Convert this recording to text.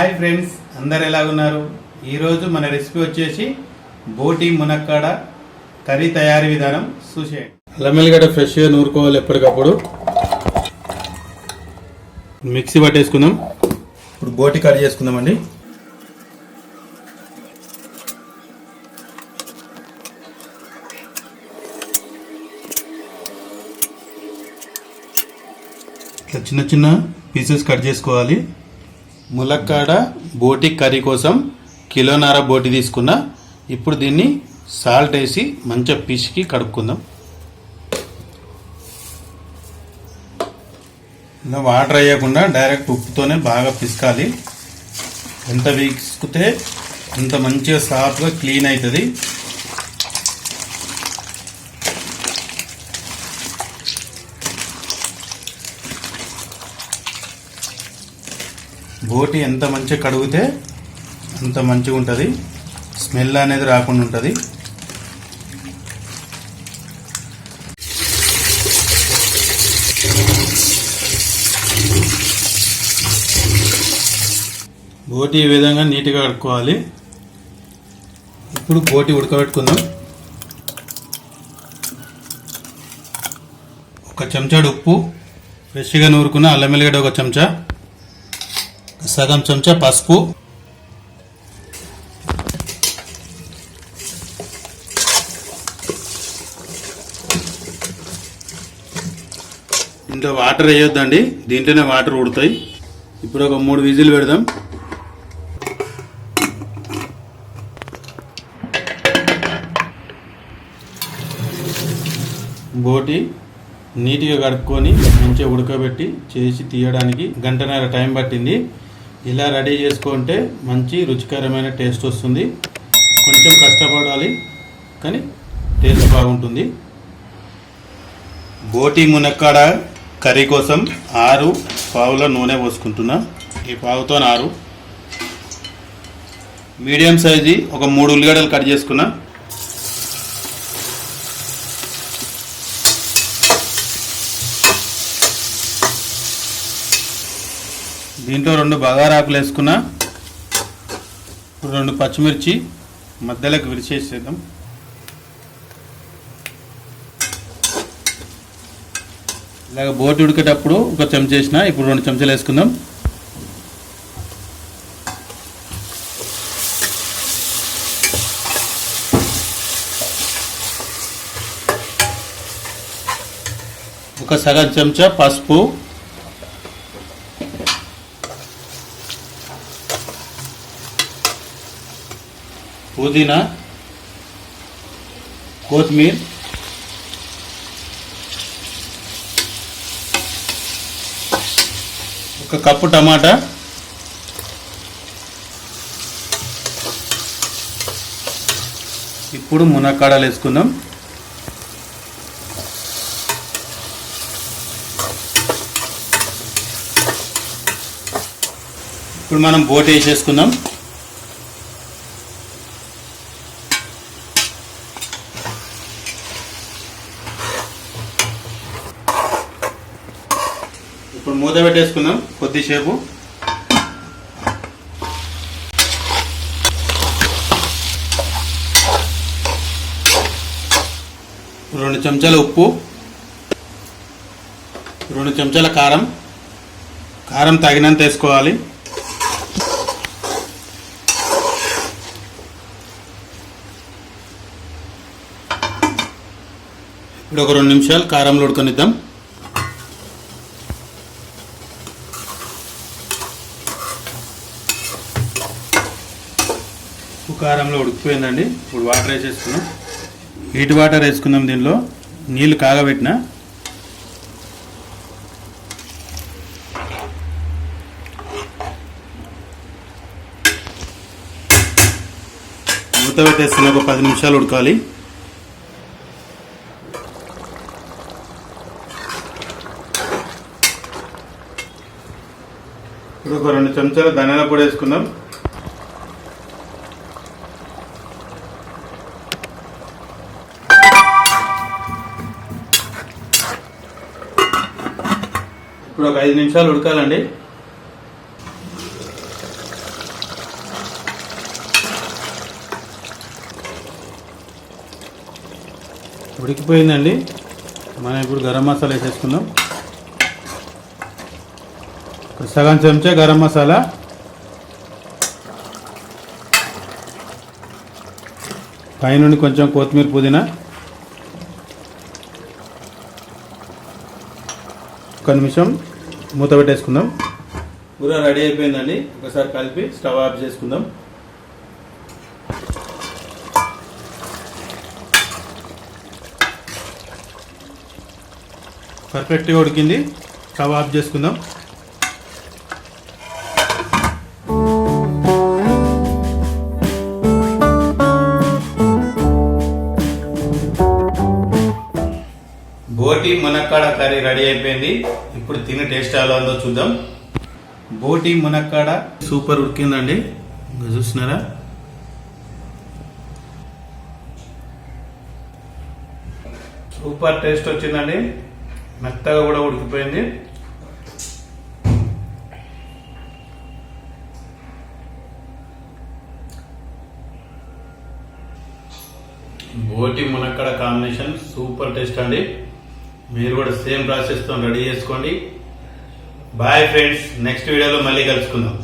Hi friends, అందరు ఎలా ఉన్నారు? ఈరోజు మన రెసిపీ వచ్చేసి బోటి మునక్కాడ కర్రీ తయారీ విధానం చూసేయండి. అల్లం వెల్లిగడ్డ ఫ్రెష్గా నూరుకోవాలి ఎప్పటికప్పుడు. మిక్సీ పట్టేసుకుందాం. ఇప్పుడు బోటి కర్రీ చేసుకుందామండి. ఇట్లా చిన్న చిన్న పీసెస్ కట్ చేసుకోవాలి. ములక్కాడ బోటి కర్రీ కోసం కిలోన్నర బోటి తీసుకున్నా. ఇప్పుడు దీన్ని సాల్ట్ వేసి మంచిగా పిసికి కడుక్కుందాం. ఇలా వాటర్ వేయకుండా డైరెక్ట్ ఉప్పుతోనే బాగా పిసకాలి. ఎంత పిసికితే అంత మంచిగా సాఫ్ట్గా క్లీన్ అవుతుంది. బోటి ఎంత మంచిగా కడిగితే అంత మంచిగా ఉంటుంది. స్మెల్ అనేది రాకుండా ఉంటుంది. బోటి ఈ విధంగా నీట్గా కడుక్కోవాలి. ఇప్పుడు బోటి ఉడకబెట్టుకుందాం. ఒక చెంచాడు ఉప్పు, ఫ్రెష్గా నూరుకున్న అల్లం వెల్లిగడ్డ ఒక చెంచా, సగం చెంచా పసుపు, ఇంట్లో వాటర్ వేయొద్దండి, దీంట్లోనే వాటర్ ఉడతాయి. ఇప్పుడు ఒక 3 విజిల్ పెడదాం. బోటి నీట్గా కడుక్కొని మంచిగా ఉడకబెట్టి చేసి తీయడానికి గంటన్నర టైం పట్టింది. ఇలా రెడీ చేసుకుంటే మంచి రుచికరమైన టేస్ట్ వస్తుంది. కొంచెం కష్టపడాలి కానీ టేస్ట్ బాగుంటుంది. బోటి మునక్కాడ కర్రీ కోసం 6 పావుల నూనె పోసుకుంటున్నా. ఈ పావుతో 6 మీడియం సైజు ఒక 3 ఉల్లిగడ్డలు కట్ చేసుకున్నా. దీంట్లో 2 బగారాకులు వేసుకున్నా. 2 పచ్చిమిర్చి మధ్యలోకి విరిచేసేద్దాం. ఇలాగ బోటి ఉడికేటప్పుడు ఒక చెంచా వేసిన. ఇప్పుడు 2 చెంచాలు వేసుకుందాం. ఒక సగం చెంచా పసుపు, పుదీనా, కొత్తిమీర, ఒక కప్పు టమాటా, ఇప్పుడు మునక్కాడలు వేసుకుందాం. ఇప్పుడు మనం బోటి వేసేసుకుందాం. ఇప్పుడు మూత పెట్టేసుకుందాం కొద్దిసేపు. 2 చెంచాల ఉప్పు, 2 చెంచాల కారం. కారం తగినంత వేసుకోవాలి. ఇప్పుడు ఒక 2 నిమిషాలు కారంలో ఉడకనిద్దాం. కారంలో ఉడికిపోయిందండి. ఇప్పుడు వాటర్ వేసేసుకున్నాం. హీట్ వాటర్ వేసుకుందాం. దీనిలో నీళ్ళు కాగబెట్టిన. మూత పెట్టేస్తున్నా. ఒక 10 నిమిషాలు ఉడకాలి. ఇప్పుడు ఒక 2 చెంచాల ధనియాల పొడి వేసుకుందాం. ఇప్పుడు ఒక 5 నిమిషాలు ఉడకాలండి. ఉడికిపోయిందండి. మనం ఇప్పుడు గరం మసాలా వేసేసుకుందాం. సగం చెంచా గరం మసాలా, పైనుండి కొంచెం కొత్తిమీర పుదీనా, ఒక నిమిషం మూత పెట్టేసుకుందాం. కూర రెడీ అయిపోయిందండి. ఒకసారి కలిపి స్టవ్ ఆఫ్ చేసుకుందాం. పర్ఫెక్ట్గా ఉడికింది. స్టవ్ ఆఫ్ చేసుకుందాం. బోటి మునక్కాడ కర్రీ రెడీ అయిపోయింది. ఇప్పుడు తిని టేస్ట్ ఎలా ఉందో చూద్దాం. బోటి మునక్కాడ సూపర్ ఉడికిందండి. చూస్తున్నారా? సూపర్ టేస్ట్ వచ్చిందండి. మెత్తగా కూడా ఉడికిపోయింది. బోటి మునక్కాడ కాంబినేషన్ సూపర్ టేస్ట్ అండి. మీరు కూడా సేమ్ ప్రాసెస్తో రెడీ చేసుకోండి. బాయ్ ఫ్రెండ్స్, నెక్స్ట్ వీడియోలో మళ్ళీ కలుసుకుందాం.